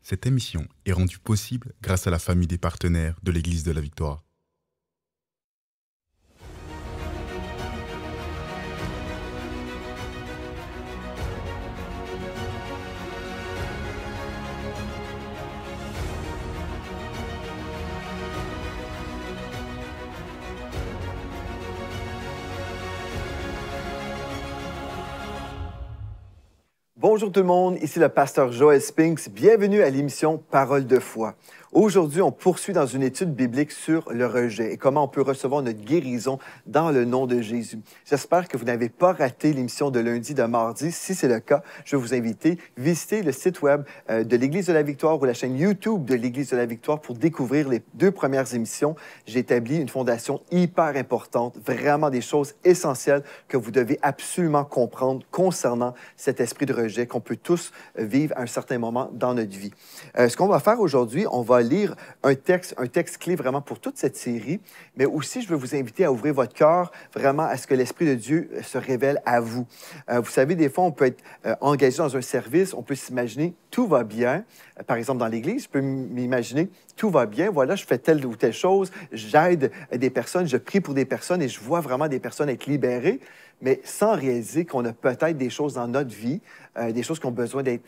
Cette émission est rendue possible grâce à la famille des partenaires de l'Église de la Victoire. Bonjour tout le monde, ici le pasteur Joel Spinks. Bienvenue à l'émission Parole de foi. Aujourd'hui, on poursuit dans une étude biblique sur le rejet et comment on peut recevoir notre guérison dans le nom de Jésus. J'espère que vous n'avez pas raté l'émission de lundi, de mardi. Si c'est le cas, je vais vous inviter à visiter le site web de l'Église de la Victoire ou la chaîne YouTube de l'Église de la Victoire pour découvrir les 2 premières émissions. J'ai établi une fondation hyper importante, vraiment des choses essentielles que vous devez absolument comprendre concernant cet esprit de rejet qu'on peut tous vivre à un certain moment dans notre vie. Ce qu'on va faire aujourd'hui, on va lire un texte clé vraiment pour toute cette série, mais aussi je veux vous inviter à ouvrir votre cœur vraiment à ce que l'Esprit de Dieu se révèle à vous. Vous savez, des fois, on peut être engagé dans un service, on peut s'imaginer tout va bien. Par exemple, dans l'Église, je peux m'imaginer tout va bien, voilà, je fais telle ou telle chose, j'aide des personnes, je prie pour des personnes et je vois vraiment des personnes être libérées, mais sans réaliser qu'on a peut-être des choses dans notre vie, des choses qui ont besoin d'être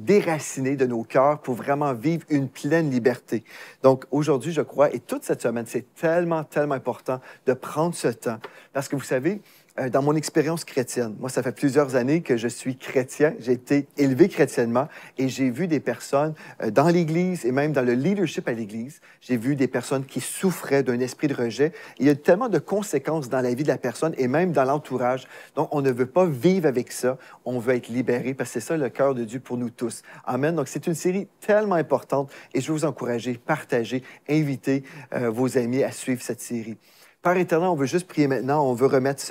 déracinées de nos cœurs pour vraiment vivre une pleine liberté. Donc, aujourd'hui, je crois, et toute cette semaine, c'est tellement, tellement important de prendre ce temps. Parce que vous savez, dans mon expérience chrétienne, moi, ça fait plusieurs années que je suis chrétien. J'ai été élevé chrétiennement et j'ai vu des personnes dans l'Église et même dans le leadership à l'Église. J'ai vu des personnes qui souffraient d'un esprit de rejet. Il y a tellement de conséquences dans la vie de la personne et même dans l'entourage. Donc, on ne veut pas vivre avec ça. On veut être libéré parce que c'est ça le cœur de Dieu pour nous tous. Amen. Donc, c'est une série tellement importante et je veux vous encourager, partager, inviter vos amis à suivre cette série. Père éternel, on veut juste prier maintenant. On veut remettre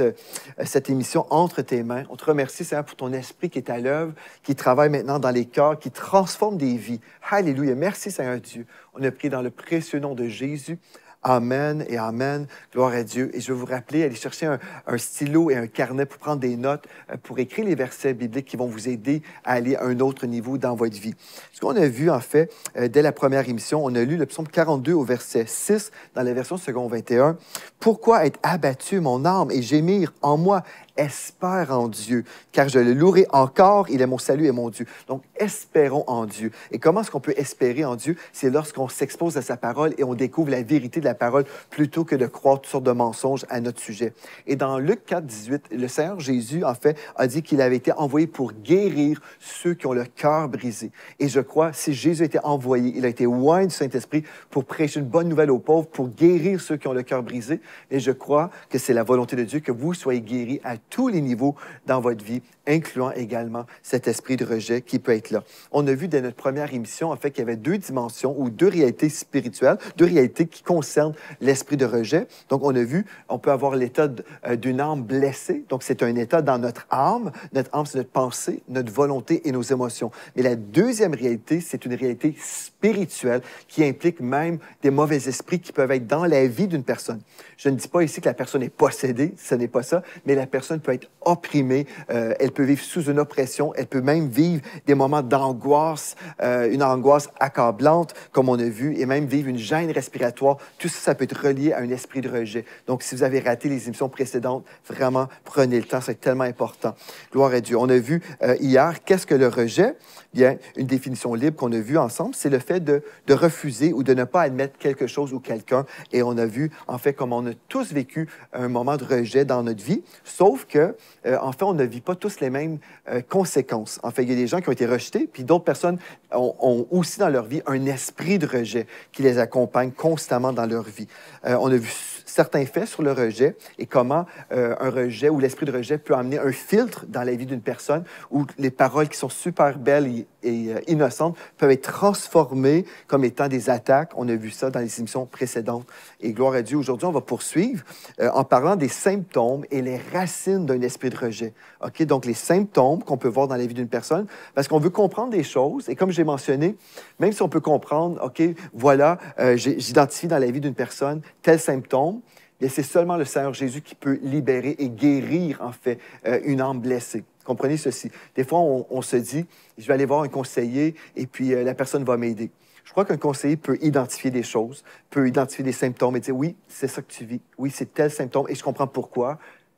cette émission entre tes mains. On te remercie, Seigneur, pour ton esprit qui est à l'œuvre, qui travaille maintenant dans les cœurs, qui transforme des vies. Alléluia. Merci, Seigneur Dieu. On a prié dans le précieux nom de Jésus. Amen et Amen. Gloire à Dieu. Et je vais vous rappeler, allez chercher un stylo et un carnet pour prendre des notes, pour écrire les versets bibliques qui vont vous aider à aller à un autre niveau dans votre vie. Ce qu'on a vu, en fait, dès la première émission, on a lu le psaume 42 au verset 6 dans la version second 21. « Pourquoi être abattu, mon âme, et gémir en moi? Espère en Dieu, car je le louerai encore, il est mon salut et mon Dieu. » Donc, espérons en Dieu. Et comment est-ce qu'on peut espérer en Dieu? C'est lorsqu'on s'expose à sa parole et on découvre la vérité de la parole plutôt que de croire toutes sortes de mensonges à notre sujet. Et dans Luc 4, 18, le Seigneur Jésus, en fait, a dit qu'il avait été envoyé pour guérir ceux qui ont le cœur brisé. Et je crois, si Jésus a été envoyé, il a été loin du Saint-Esprit pour prêcher une bonne nouvelle aux pauvres, pour guérir ceux qui ont le cœur brisé. Et je crois que c'est la volonté de Dieu que vous soyez guéris à tous les niveaux dans votre vie, incluant également cet esprit de rejet qui peut être là. On a vu dès notre première émission, en fait, qu'il y avait 2 dimensions ou 2 réalités spirituelles, 2 réalités qui concernent l'esprit de rejet. Donc, on a vu, on peut avoir l'état d'une âme blessée. Donc, c'est un état dans notre âme. Notre âme, c'est notre pensée, notre volonté et nos émotions. Mais la deuxième réalité, c'est une réalité spirituelle qui implique même des mauvais esprits qui peuvent être dans la vie d'une personne. Je ne dis pas ici que la personne est possédée, ce n'est pas ça, mais la personne peut être opprimée, elle peut vivre sous une oppression, elle peut même vivre des moments d'angoisse, une angoisse accablante, comme on a vu, et même vivre une gêne respiratoire. Tout ça, ça peut être relié à un esprit de rejet. Donc, si vous avez raté les émissions précédentes, vraiment, prenez le temps, c'est tellement important. Gloire à Dieu. On a vu hier, qu'est-ce que le rejet? Bien, une définition libre qu'on a vue ensemble, c'est le fait de refuser ou de ne pas admettre quelque chose ou quelqu'un. Et on a vu, en fait, comme on a tous vécu un moment de rejet dans notre vie, sauf que, en fait, on ne vit pas tous les mêmes conséquences. En fait, il y a des gens qui ont été rejetés, puis d'autres personnes ont aussi dans leur vie un esprit de rejet qui les accompagne constamment dans leur vie. On a vu certains faits sur le rejet et comment un rejet ou l'esprit de rejet peut amener un filtre dans la vie d'une personne où les paroles qui sont super belles et innocentes peuvent être transformées comme étant des attaques. On a vu ça dans les émissions précédentes. Et gloire à Dieu, aujourd'hui, on va poursuivre en parlant des symptômes et les racines d'un esprit de rejet. OK? Donc, les symptômes qu'on peut voir dans la vie d'une personne, parce qu'on veut comprendre des choses. Et comme j'ai mentionné, même si on peut comprendre, OK, voilà, j'identifie dans la vie d'une personne tel symptôme, bien, c'est seulement le Seigneur Jésus qui peut libérer et guérir, en fait, une âme blessée. Comprenez ceci. Des fois, on se dit, je vais aller voir un conseiller et puis la personne va m'aider. Je crois qu'un conseiller peut identifier des choses, peut identifier des symptômes et dire, oui, c'est ça que tu vis. Oui, c'est tel symptôme et je comprends pourquoi.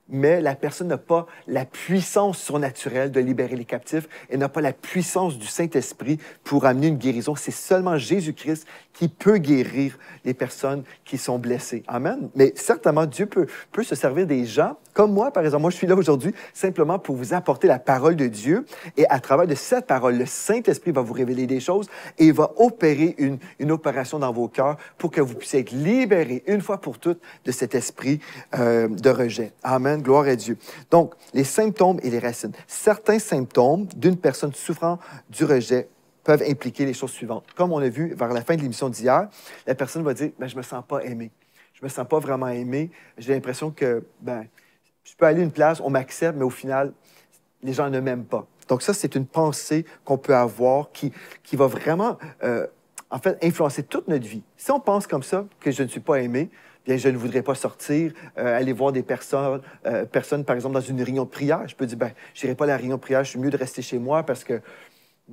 Mais la personne n'a pas la puissance surnaturelle de libérer les captifs et n'a pas la puissance du Saint-Esprit pour amener une guérison. C'est seulement Jésus-Christ qui peut guérir les personnes qui sont blessées. Amen. Mais certainement, Dieu peut se servir des gens comme moi, par exemple. Moi, je suis là aujourd'hui simplement pour vous apporter la parole de Dieu. Et à travers de cette parole, le Saint-Esprit va vous révéler des choses et il va opérer une opération dans vos cœurs pour que vous puissiez être libérés une fois pour toutes de cet esprit de rejet. Amen. Gloire à Dieu. Donc, les symptômes et les racines. Certains symptômes d'une personne souffrant du rejet peuvent impliquer les choses suivantes. Comme on a vu vers la fin de l'émission d'hier, la personne va dire, je ne me sens pas aimé. Je ne me sens pas vraiment aimé. J'ai l'impression que, je peux aller à une place, on m'accepte, mais au final, les gens ne m'aiment pas. Donc ça, c'est une pensée qu'on peut avoir qui va vraiment, en fait, influencer toute notre vie. Si on pense comme ça, que je ne suis pas aimé, bien, je ne voudrais pas sortir, aller voir des personnes, par exemple, dans une réunion de prière. Je peux dire, je n'irai pas à la réunion de prière, je suis mieux de rester chez moi parce que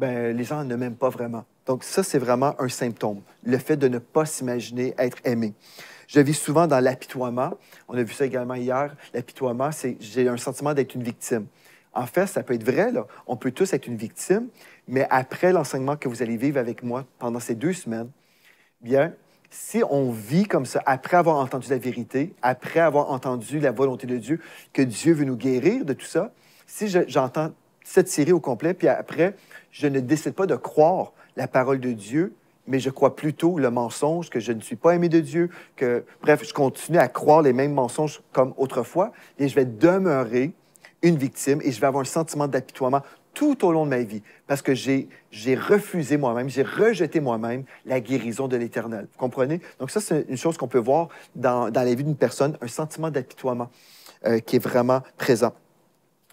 les gens ne m'aiment pas vraiment. Donc ça, c'est vraiment un symptôme, le fait de ne pas s'imaginer être aimé. Je vis souvent dans l'apitoiement. On a vu ça également hier. L'apitoiement, c'est j'ai un sentiment d'être une victime. En fait, ça peut être vrai, là. On peut tous être une victime, mais après l'enseignement que vous allez vivre avec moi pendant ces 2 semaines, bien, si on vit comme ça, après avoir entendu la vérité, après avoir entendu la volonté de Dieu, que Dieu veut nous guérir de tout ça, si j'entends cette série au complet, puis après, je ne décide pas de croire la parole de Dieu, mais je crois plutôt le mensonge, que je ne suis pas aimé de Dieu, que, bref, je continue à croire les mêmes mensonges comme autrefois, et je vais demeurer une victime et je vais avoir un sentiment d'apitoiement tout au long de ma vie, parce que j'ai refusé moi-même, j'ai rejeté moi-même la guérison de l'Éternel. Vous comprenez? Donc ça, c'est une chose qu'on peut voir dans la vie d'une personne, un sentiment d'apitoiement qui est vraiment présent.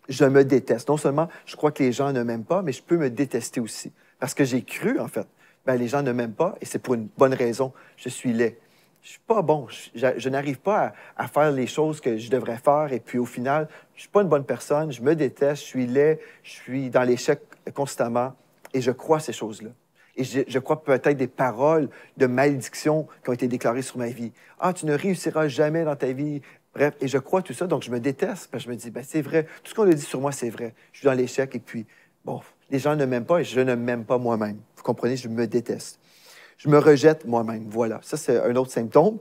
Je me déteste. Non seulement je crois que les gens ne m'aiment pas, mais je peux me détester aussi, parce que j'ai cru, en fait, les gens ne m'aiment pas et c'est pour une bonne raison. Je suis laid. Je ne suis pas bon. Je n'arrive pas à faire les choses que je devrais faire et puis au final, je ne suis pas une bonne personne, je me déteste, je suis laid, je suis dans l'échec constamment et je crois ces choses-là. Et je crois peut-être des paroles de malédiction qui ont été déclarées sur ma vie. « Ah, tu ne réussiras jamais dans ta vie. » Bref, et je crois tout ça, donc je me déteste. Parce que je me dis, c'est vrai, tout ce qu'on a dit sur moi, c'est vrai. Je suis dans l'échec et puis, bon, les gens ne m'aiment pas et je ne m'aime pas moi-même. Vous comprenez, je me déteste. Je me rejette moi-même, voilà. Ça, c'est un autre symptôme.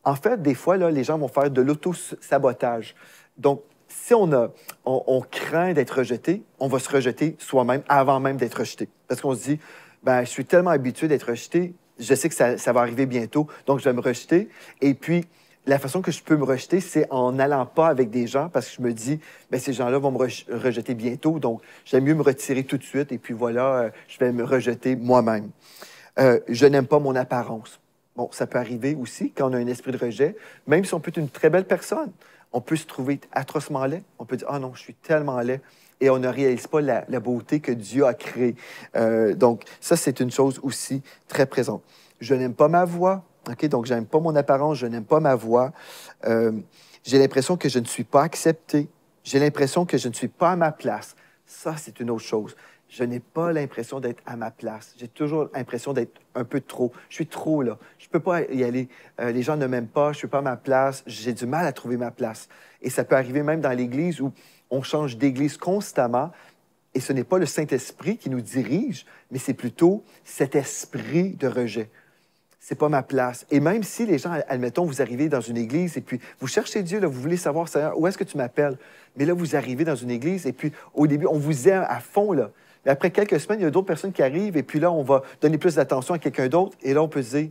En fait, des fois, là, les gens vont faire de l'auto-sabotage. Donc, si on craint d'être rejeté, on va se rejeter soi-même avant même d'être rejeté. Parce qu'on se dit, je suis tellement habitué d'être rejeté, je sais que ça va arriver bientôt, donc je vais me rejeter. Et puis, la façon que je peux me rejeter, c'est en n'allant pas avec des gens parce que je me dis, ces gens-là vont me rejeter bientôt, donc j'aime mieux me retirer tout de suite et puis voilà, je vais me rejeter moi-même. Je n'aime pas mon apparence. Bon, ça peut arriver aussi quand on a un esprit de rejet, même si on peut être une très belle personne, on peut se trouver atrocement laid. On peut dire, ah non, je suis tellement laid. Et on ne réalise pas la beauté que Dieu a créée. Donc, ça, c'est une chose aussi très présente. Je n'aime pas ma voix. Okay? Donc, je n'aime pas mon apparence, je n'aime pas ma voix. J'ai l'impression que je ne suis pas accepté. J'ai l'impression que je ne suis pas à ma place. Ça, c'est une autre chose. Je n'ai pas l'impression d'être à ma place. J'ai toujours l'impression d'être un peu trop. Je suis trop là. Je ne peux pas y aller. Les gens ne m'aiment pas. Je ne suis pas à ma place. J'ai du mal à trouver ma place. Et ça peut arriver même dans l'Église où on change d'Église constamment. Et ce n'est pas le Saint-Esprit qui nous dirige, mais c'est plutôt cet esprit de rejet. C'est pas ma place. Et même si les gens, admettons, vous arrivez dans une église et puis vous cherchez Dieu, là, vous voulez savoir, Seigneur, où est-ce que tu m'appelles? Mais là, vous arrivez dans une église et puis au début, on vous aime à fond, là. Mais après quelques semaines, il y a d'autres personnes qui arrivent et puis là, on va donner plus d'attention à quelqu'un d'autre et là, on peut se dire,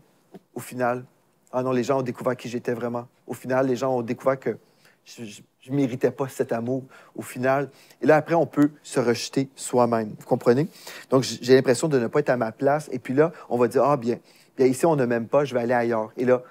au final, ah non, les gens ont découvert qui j'étais vraiment. Au final, les gens ont découvert que je ne méritais pas cet amour au final. Et là, après, on peut se rejeter soi-même. Vous comprenez? Donc, j'ai l'impression de ne pas être à ma place. Et puis là, on va dire, ah bien, ici, on ne m'aime pas, je vais aller ailleurs. Et là,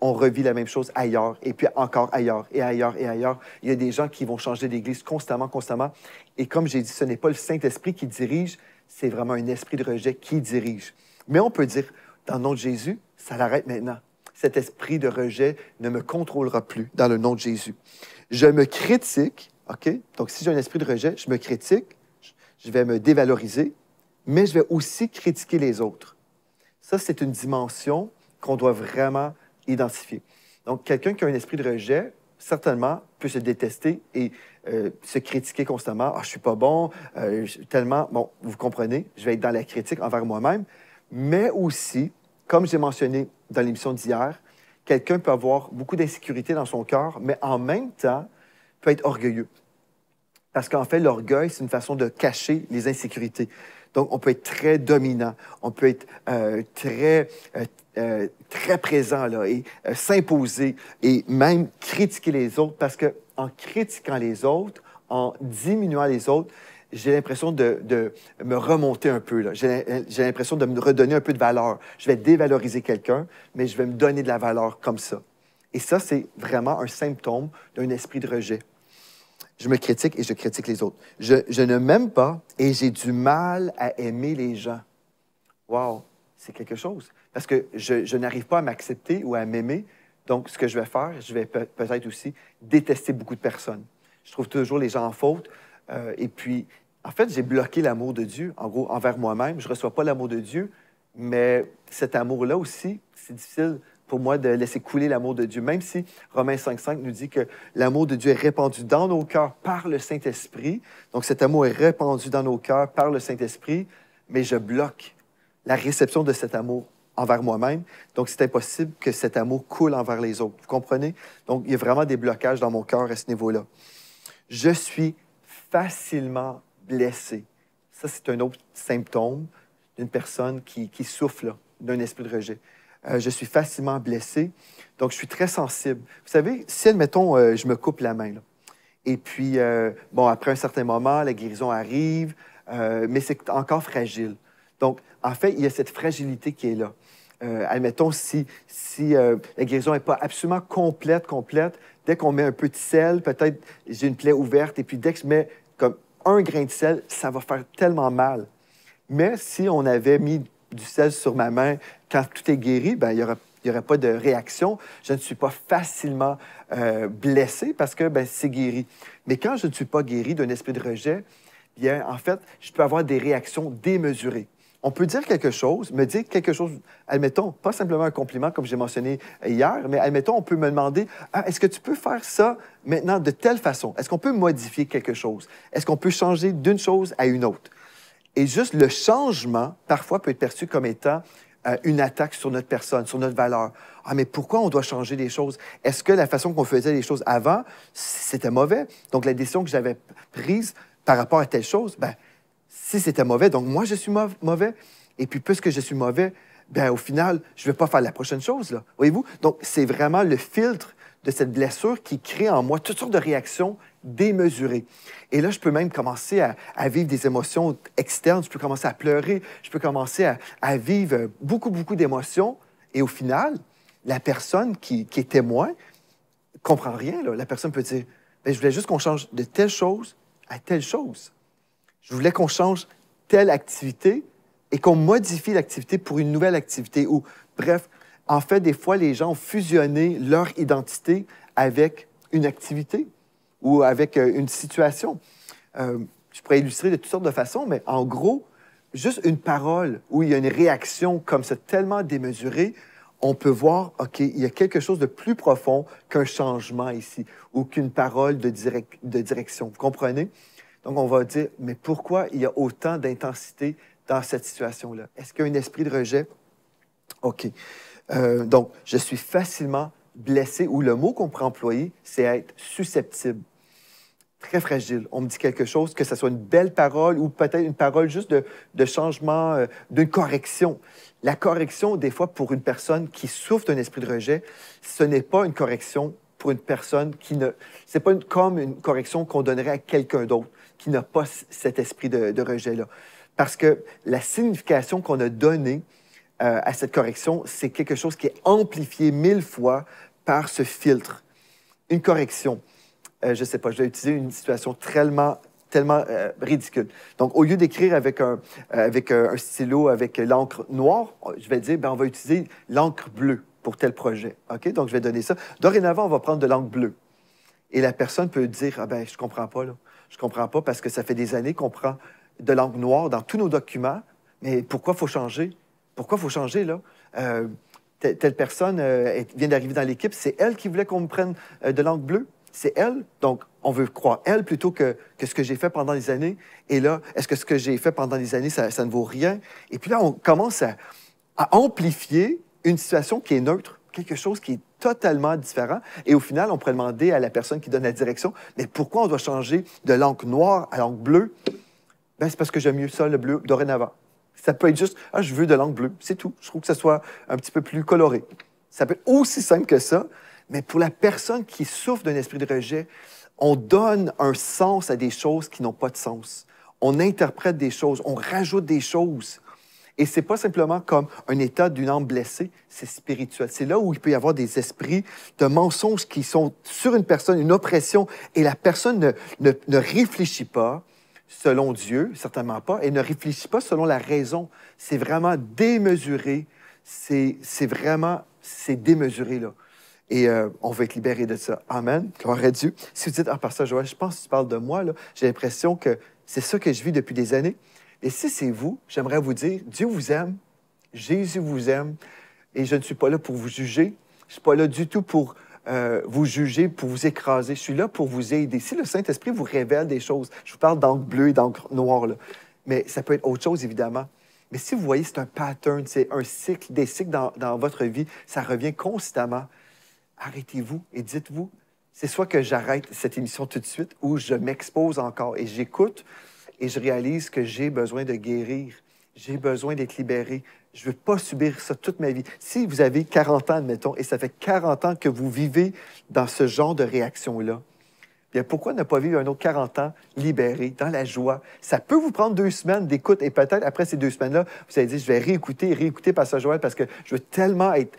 on revit la même chose ailleurs, et puis encore ailleurs, et ailleurs, et ailleurs. Il y a des gens qui vont changer d'église constamment, constamment. Et comme j'ai dit, ce n'est pas le Saint-Esprit qui dirige, c'est vraiment un esprit de rejet qui dirige. Mais on peut dire, dans le nom de Jésus, ça l'arrête maintenant. Cet esprit de rejet ne me contrôlera plus dans le nom de Jésus. Je me critique, OK? Donc, si j'ai un esprit de rejet, je me critique, je vais me dévaloriser, mais je vais aussi critiquer les autres. Ça, c'est une dimension qu'on doit vraiment identifier. Donc, quelqu'un qui a un esprit de rejet, certainement, peut se détester et se critiquer constamment. « Ah, je suis pas bon, tellement... » Bon, vous comprenez, je vais être dans la critique envers moi-même, mais aussi, comme j'ai mentionné dans l'émission d'hier, quelqu'un peut avoir beaucoup d'insécurité dans son cœur, mais en même temps, peut être orgueilleux. Parce qu'en fait, l'orgueil, c'est une façon de cacher les insécurités. Donc, on peut être très dominant, on peut être très présent là, et s'imposer et même critiquer les autres parce qu'en critiquant les autres, en diminuant les autres, j'ai l'impression de me remonter un peu. J'ai l'impression de me redonner un peu de valeur. Je vais dévaloriser quelqu'un, mais je vais me donner de la valeur comme ça. Et ça, c'est vraiment un symptôme d'un esprit de rejet. Je me critique et je critique les autres. Je ne m'aime pas et j'ai du mal à aimer les gens. Wow, c'est quelque chose. Parce que je n'arrive pas à m'accepter ou à m'aimer. Donc, ce que je vais faire, je vais peut-être aussi détester beaucoup de personnes. Je trouve toujours les gens en faute. Et puis, en fait, j'ai bloqué l'amour de Dieu, en gros, envers moi-même. Je ne reçois pas l'amour de Dieu, mais cet amour-là aussi, c'est difficile pour moi de laisser couler l'amour de Dieu, même si Romains 5,5 nous dit que l'amour de Dieu est répandu dans nos cœurs par le Saint-Esprit. Donc, cet amour est répandu dans nos cœurs par le Saint-Esprit, mais je bloque la réception de cet amour envers moi-même. Donc, c'est impossible que cet amour coule envers les autres. Vous comprenez? Donc, il y a vraiment des blocages dans mon cœur à ce niveau-là. Je suis facilement blessé. Ça, c'est un autre symptôme d'une personne qui souffre d'un esprit de rejet. Je suis facilement blessé, donc je suis très sensible. Vous savez, si, admettons, je me coupe la main, là, et puis, bon, après un certain moment, la guérison arrive, mais c'est encore fragile. Donc, en fait, il y a cette fragilité qui est là. Admettons, si la guérison n'est pas absolument complète, dès qu'on met un peu de sel, peut-être j'ai une plaie ouverte, et puis dès que je mets comme un grain de sel, ça va faire tellement mal. Mais si on avait mis du sel sur ma main quand tout est guéri, bien, il n'y aurait pas de réaction. Je ne suis pas facilement blessé parce que c'est guéri. Mais quand je ne suis pas guéri d'un esprit de rejet, bien, en fait, je peux avoir des réactions démesurées. On peut dire quelque chose, me dire quelque chose, admettons, pas simplement un compliment comme j'ai mentionné hier, mais admettons, on peut me demander, ah, est-ce que tu peux faire ça maintenant de telle façon? Est-ce qu'on peut modifier quelque chose? Est-ce qu'on peut changer d'une chose à une autre? Et juste le changement, parfois, peut être perçu comme étant une attaque sur notre personne, sur notre valeur. Ah, mais pourquoi on doit changer les choses? Est-ce que la façon qu'on faisait les choses avant, c'était mauvais? Donc, la décision que j'avais prise par rapport à telle chose, bien, si c'était mauvais, donc moi, je suis mauvais. Et puis, puisque je suis mauvais, bien, au final, je ne vais pas faire la prochaine chose, là. Voyez-vous? Donc, c'est vraiment le filtre de cette blessure qui crée en moi toutes sortes de réactions démesurées. Et là, je peux même commencer à vivre des émotions externes. Je peux commencer à pleurer. Je peux commencer à vivre beaucoup, beaucoup d'émotions. Et au final, la personne qui est témoin ne comprend rien, là. La personne peut dire, bien, je voulais juste qu'on change de telle chose à telle chose. Je voulais qu'on change telle activité et qu'on modifie l'activité pour une nouvelle activité. Ou, bref, en fait, des fois, les gens ont fusionné leur identité avec une activité ou avec une situation. Je pourrais illustrer de toutes sortes de façons, mais en gros, juste une parole où il y a une réaction comme ça tellement démesurée, on peut voir, OK, il y a quelque chose de plus profond qu'un changement ici ou qu'une parole de direction. Vous comprenez? Donc, on va dire, mais pourquoi il y a autant d'intensité dans cette situation-là? Est-ce qu'il y a un esprit de rejet? OK. Donc, je suis facilement blessé, ou le mot qu'on pourrait employer, c'est être susceptible. Très fragile. On me dit quelque chose, que ce soit une belle parole ou peut-être une parole juste de changement, d'une correction. La correction, des fois, pour une personne qui souffre d'un esprit de rejet, ce n'est pas une correction pour une personne qui ne... C'est pas comme une correction qu'on donnerait à quelqu'un d'autre qui n'a pas cet esprit de rejet-là. Parce que la signification qu'on a donnée à cette correction, c'est quelque chose qui est amplifié 1000 fois par ce filtre. Une correction, je ne sais pas, je vais utiliser une situation tellement ridicule. Donc, au lieu d'écrire avec un stylo, avec l'encre noire, je vais dire, bien, on va utiliser l'encre bleue pour tel projet. OK? Donc, je vais donner ça. Dorénavant, on va prendre de l'encre bleue. Et la personne peut dire, ah ben, je comprends pas, là. Je comprends pas parce que ça fait des années qu'on prend de l'encre noire dans tous nos documents, mais pourquoi il faut changer? Pourquoi il faut changer, là? Telle personne vient d'arriver dans l'équipe, c'est elle qui voulait qu'on me prenne de l'encre bleue. C'est elle. Donc, on veut croire elle plutôt que ce que j'ai fait pendant des années. Et là, est-ce que ce que j'ai fait pendant des années, ça ne vaut rien? Et puis là, on commence à amplifier une situation qui est neutre, quelque chose qui est totalement différent. Et au final, on pourrait demander à la personne qui donne la direction, mais pourquoi on doit changer de l'encre noire à l'encre bleue? Ben, c'est parce que j'aime mieux ça, le bleu, dorénavant. Ça peut être juste, ah, je veux de l'encre bleue, c'est tout. Je trouve que ça soit un petit peu plus coloré. Ça peut être aussi simple que ça, mais pour la personne qui souffre d'un esprit de rejet, on donne un sens à des choses qui n'ont pas de sens. On interprète des choses, on rajoute des choses. Et ce n'est pas simplement comme un état d'une âme blessée, c'est spirituel. C'est là où il peut y avoir des esprits de mensonges qui sont sur une personne, une oppression, et la personne ne réfléchit pas selon Dieu, certainement pas, et ne réfléchit pas selon la raison. C'est vraiment démesuré. C'est démesuré, là. Et on va être libéré de ça. Amen. Gloire à Dieu. Si vous dites, ah, Pasteur Joël, je pense que tu parles de moi, là, j'ai l'impression que c'est ça que je vis depuis des années. Et si c'est vous, j'aimerais vous dire, Dieu vous aime, Jésus vous aime, et je ne suis pas là pour vous juger. Je ne suis pas là du tout pour vous juger, pour vous écraser. Je suis là pour vous aider. Si le Saint-Esprit vous révèle des choses, je vous parle d'encre bleue et d'encre noire, là, mais ça peut être autre chose, évidemment. Mais si vous voyez, c'est un pattern, c'est un cycle, des cycles dans votre vie, ça revient constamment. Arrêtez-vous et dites-vous, c'est soit que j'arrête cette émission tout de suite ou je m'expose encore et j'écoute et je réalise que j'ai besoin de guérir, j'ai besoin d'être libéré. Je ne veux pas subir ça toute ma vie. Si vous avez 40 ans, admettons, et ça fait 40 ans que vous vivez dans ce genre de réaction-là, bien, pourquoi ne pas vivre un autre 40 ans libéré, dans la joie? Ça peut vous prendre 2 semaines d'écoute et peut-être après ces 2 semaines-là, vous allez dire, je vais réécouter Pasteur Joël parce que je veux tellement être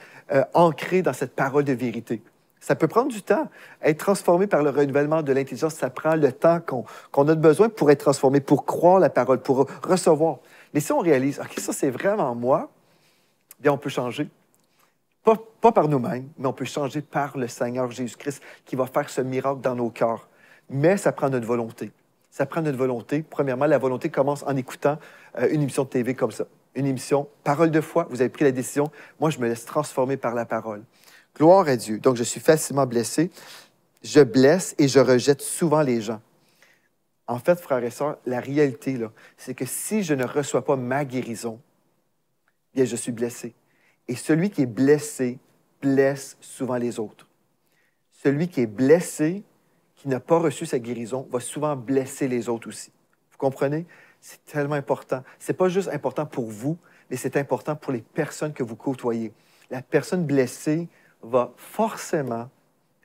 ancré dans cette parole de vérité. Ça peut prendre du temps. Être transformé par le renouvellement de l'intelligence, ça prend le temps qu'on a besoin pour être transformé, pour croire la parole, pour recevoir. Mais si on réalise, OK, ça c'est vraiment moi, bien on peut changer. Pas par nous-mêmes, mais on peut changer par le Seigneur Jésus-Christ qui va faire ce miracle dans nos cœurs. Mais ça prend notre volonté. Ça prend notre volonté. Premièrement, la volonté commence en écoutant une émission de TV comme ça. Une émission, parole de foi, vous avez pris la décision. Moi, je me laisse transformer par la parole. Gloire à Dieu. Donc, je suis facilement blessé. Je blesse et je rejette souvent les gens. En fait, frères et sœurs, la réalité, là, c'est que si je ne reçois pas ma guérison, bien, je suis blessé. Et celui qui est blessé blesse souvent les autres. Celui qui est blessé, qui n'a pas reçu sa guérison, va souvent blesser les autres aussi. Vous comprenez? C'est tellement important. Ce n'est pas juste important pour vous, mais c'est important pour les personnes que vous côtoyez. La personne blessée va forcément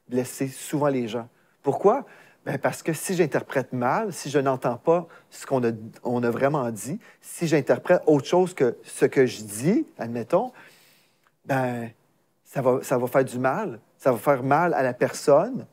blesser souvent les gens. Pourquoi? Bien parce que si j'interprète mal, si je n'entends pas ce qu'on a vraiment dit, si j'interprète autre chose que ce que je dis, admettons, ben ça va faire du mal. Ça va faire mal à la personne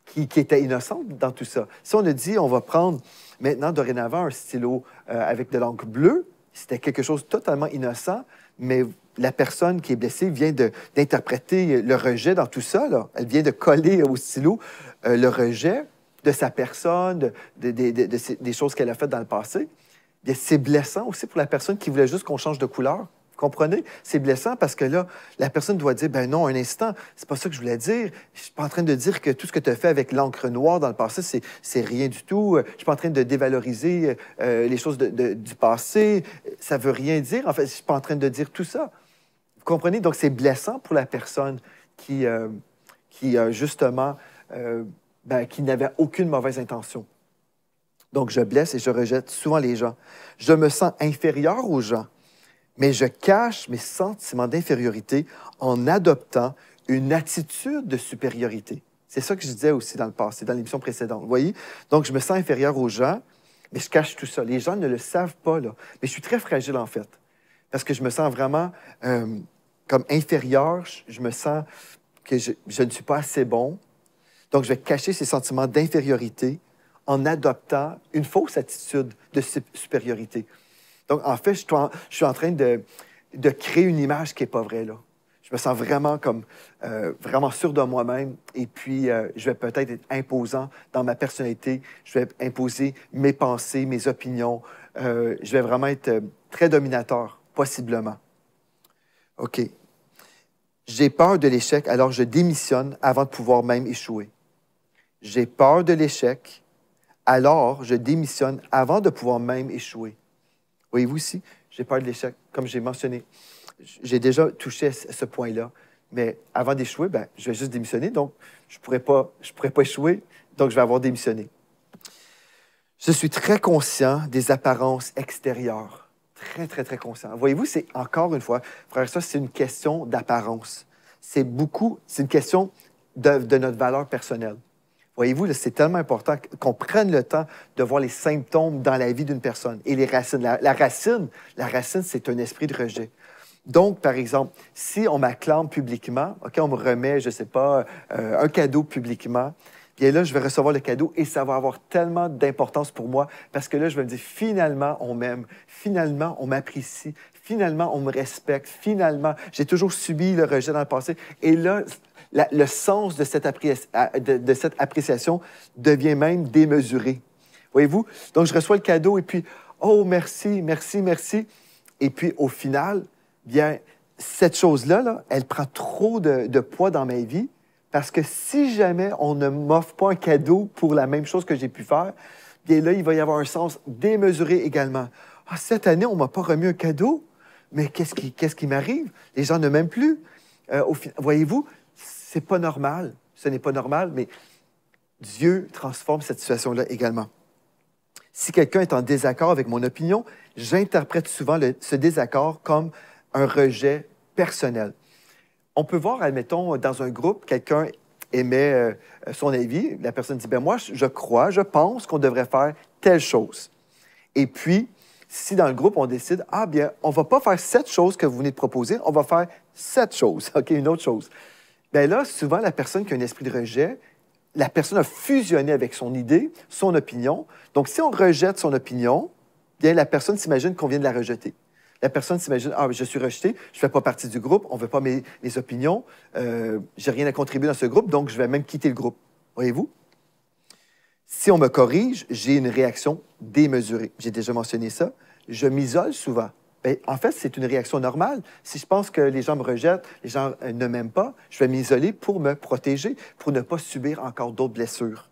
qui était innocente dans tout ça. Si on a dit, on va prendre maintenant, dorénavant, un stylo avec de l'encre bleue, c'était quelque chose de totalement innocent, mais la personne qui est blessée vient d'interpréter le rejet dans tout ça, là. Elle vient de coller au stylo le rejet de sa personne, des choses qu'elle a faites dans le passé. C'est blessant aussi pour la personne qui voulait juste qu'on change de couleur. Vous comprenez? C'est blessant parce que là, la personne doit dire, ben non, un instant, c'est pas ça que je voulais dire. Je suis pas en train de dire que tout ce que tu as fait avec l'encre noire dans le passé, c'est rien du tout. Je suis pas en train de dévaloriser les choses du passé. Ça veut rien dire. En fait, je suis pas en train de dire tout ça. Vous comprenez? Donc, c'est blessant pour la personne qui justement, qui n'avait aucune mauvaise intention. Donc, je blesse et je rejette souvent les gens. Je me sens inférieur aux gens, mais je cache mes sentiments d'infériorité en adoptant une attitude de supériorité. C'est ça que je disais aussi dans le passé, dans l'émission précédente. Vous voyez? Donc, je me sens inférieur aux gens, mais je cache tout ça. Les gens ne le savent pas, là. Mais je suis très fragile, en fait, parce que je me sens vraiment comme inférieur. Je me sens que je ne suis pas assez bon. Donc, je vais cacher ces sentiments d'infériorité en adoptant une fausse attitude de supériorité. Donc, en fait, je suis en train de créer une image qui n'est pas vraie, là. Je me sens vraiment comme vraiment sûr de moi-même et puis je vais peut-être être imposant dans ma personnalité. Je vais imposer mes pensées, mes opinions. Je vais vraiment être très dominateur, possiblement. OK. J'ai peur de l'échec, alors je démissionne avant de pouvoir même échouer. J'ai peur de l'échec, alors je démissionne avant de pouvoir même échouer. Voyez-vous ici, j'ai peur de l'échec, comme j'ai mentionné. J'ai déjà touché à ce point-là. Mais avant d'échouer, ben, je vais juste démissionner. Donc, je ne pourrais pas échouer. Donc, je vais avoir démissionné. Je suis très conscient des apparences extérieures. Très, très, très conscient. Voyez-vous, c'est encore une fois, frère, ça, c'est une question d'apparence. C'est une question de notre valeur personnelle. Voyez-vous, c'est tellement important qu'on prenne le temps de voir les symptômes dans la vie d'une personne et les racines. La racine, c'est un esprit de rejet. Donc, par exemple, si on m'acclame publiquement, OK, on me remet, je ne sais pas, un cadeau publiquement, bien là, je vais recevoir le cadeau et ça va avoir tellement d'importance pour moi parce que là, je vais me dire, finalement, on m'aime, finalement, on m'apprécie, finalement, on me respecte, finalement, j'ai toujours subi le rejet dans le passé. Et là, le sens de cette appréciation devient même démesuré. Voyez-vous? Donc, je reçois le cadeau et puis, oh, merci, merci, merci. Et puis, au final, bien, cette chose-là, là, elle prend trop de poids dans ma vie parce que si jamais on ne m'offre pas un cadeau pour la même chose que j'ai pu faire, bien là, il va y avoir un sens démesuré également. Ah, cette année, on ne m'a pas remis un cadeau, mais qu'est-ce qui m'arrive? Les gens ne m'aiment plus. Voyez-vous, c'est pas normal. Ce n'est pas normal, mais Dieu transforme cette situation-là également. Si quelqu'un est en désaccord avec mon opinion, j'interprète souvent ce désaccord comme un rejet personnel. On peut voir, admettons, dans un groupe, quelqu'un émet son avis. La personne dit, ben moi, je pense qu'on devrait faire telle chose. Et puis, si dans le groupe, on décide, ah bien, on ne va pas faire cette chose que vous venez de proposer, on va faire cette chose, OK, une autre chose. Bien là, souvent, la personne qui a un esprit de rejet, la personne a fusionné avec son idée, son opinion. Donc, si on rejette son opinion, bien, la personne s'imagine qu'on vient de la rejeter. La personne s'imagine, ah, je suis rejeté, je ne fais pas partie du groupe, on ne veut pas mes opinions, j'ai rien à contribuer dans ce groupe, donc je vais même quitter le groupe. Voyez-vous? Si on me corrige, j'ai une réaction démesurée. J'ai déjà mentionné ça. Je m'isole souvent. Bien, en fait, c'est une réaction normale. Si je pense que les gens me rejettent, les gens ne m'aiment pas, je vais m'isoler pour me protéger, pour ne pas subir encore d'autres blessures.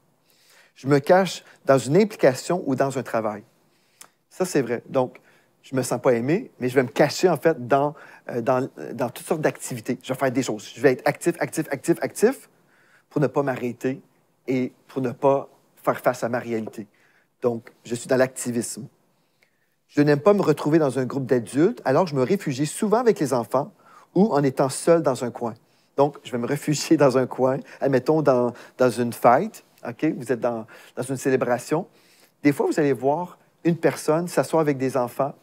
Je me cache dans une implication ou dans un travail. Ça, c'est vrai. Donc, je ne me sens pas aimé, mais je vais me cacher, en fait, dans toutes sortes d'activités. Je vais faire des choses. Je vais être actif pour ne pas m'arrêter et pour ne pas faire face à ma réalité. Donc, je suis dans l'activisme. Je n'aime pas me retrouver dans un groupe d'adultes, alors je me réfugie souvent avec les enfants ou en étant seul dans un coin. Donc, je vais me réfugier dans un coin, admettons dans une fête, OK? Vous êtes dans une célébration. Des fois, vous allez voir une personne s'asseoir avec des enfants,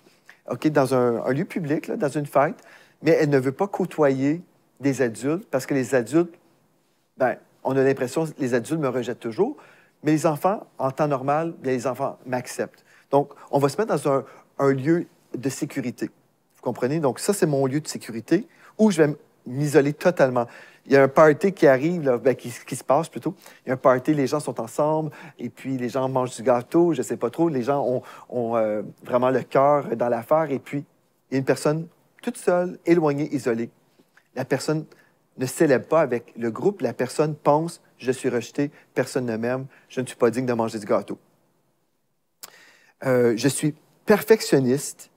OK, dans un lieu public, là, dans une fête, mais elle ne veut pas côtoyer des adultes parce que les adultes, bien, on a l'impression que les adultes me rejettent toujours, mais les enfants, en temps normal, bien, les enfants m'acceptent. Donc, on va se mettre dans un lieu de sécurité. Vous comprenez? Donc, ça, c'est mon lieu de sécurité où je vais m'isoler totalement. Il y a un party qui arrive, là, bien, qui se passe plutôt. Il y a un party, les gens sont ensemble, et puis les gens mangent du gâteau, je ne sais pas trop. Les gens ont vraiment le cœur dans l'affaire, et puis il y a une personne toute seule, éloignée, isolée. La personne ne célèbre pas avec le groupe. La personne pense, je suis rejeté, personne ne m'aime, je ne suis pas digne de manger du gâteau. Je suis perfectionniste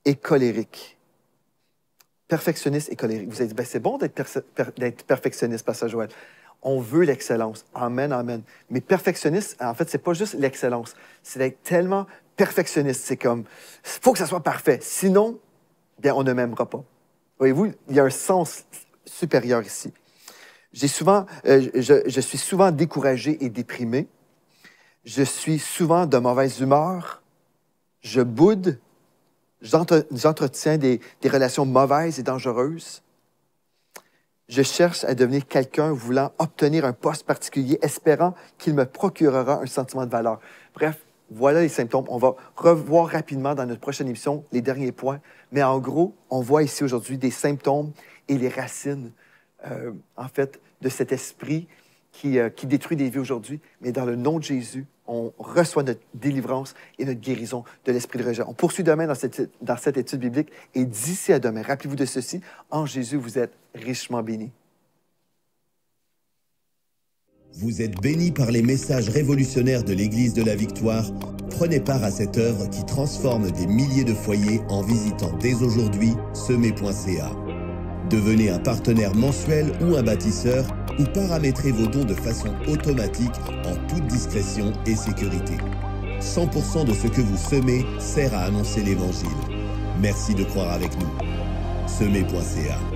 et colérique. Perfectionniste et colérique. Vous avez dit, ben, c'est bon d'être perfectionniste, Pasteur Joël. On veut l'excellence. Amen, amen. Mais perfectionniste, en fait, c'est pas juste l'excellence. C'est d'être tellement perfectionniste. C'est comme, il faut que ça soit parfait. Sinon, bien, on ne m'aimera pas. Voyez-vous, il y a un sens supérieur ici. Je suis souvent découragé et déprimé. Je suis souvent de mauvaise humeur. Je boude. J'entretiens des relations mauvaises et dangereuses. Je cherche à devenir quelqu'un voulant obtenir un poste particulier, espérant qu'il me procurera un sentiment de valeur. Bref, voilà les symptômes. On va revoir rapidement dans notre prochaine émission les derniers points. Mais en gros, on voit ici aujourd'hui des symptômes et les racines, en fait, de cet esprit qui détruit des vies aujourd'hui. Mais dans le nom de Jésus, on reçoit notre délivrance et notre guérison de l'esprit de rejet. On poursuit demain dans cette étude biblique. Et d'ici à demain, rappelez-vous de ceci, en Jésus, vous êtes richement bénis. Vous êtes bénis par les messages révolutionnaires de l'Église de la Victoire. Prenez part à cette œuvre qui transforme des milliers de foyers en visitant dès aujourd'hui semé.ca. Devenez un partenaire mensuel ou un bâtisseur ou paramétrez vos dons de façon automatique en toute discrétion et sécurité. 100% de ce que vous semez sert à annoncer l'Évangile. Merci de croire avec nous. semé.ca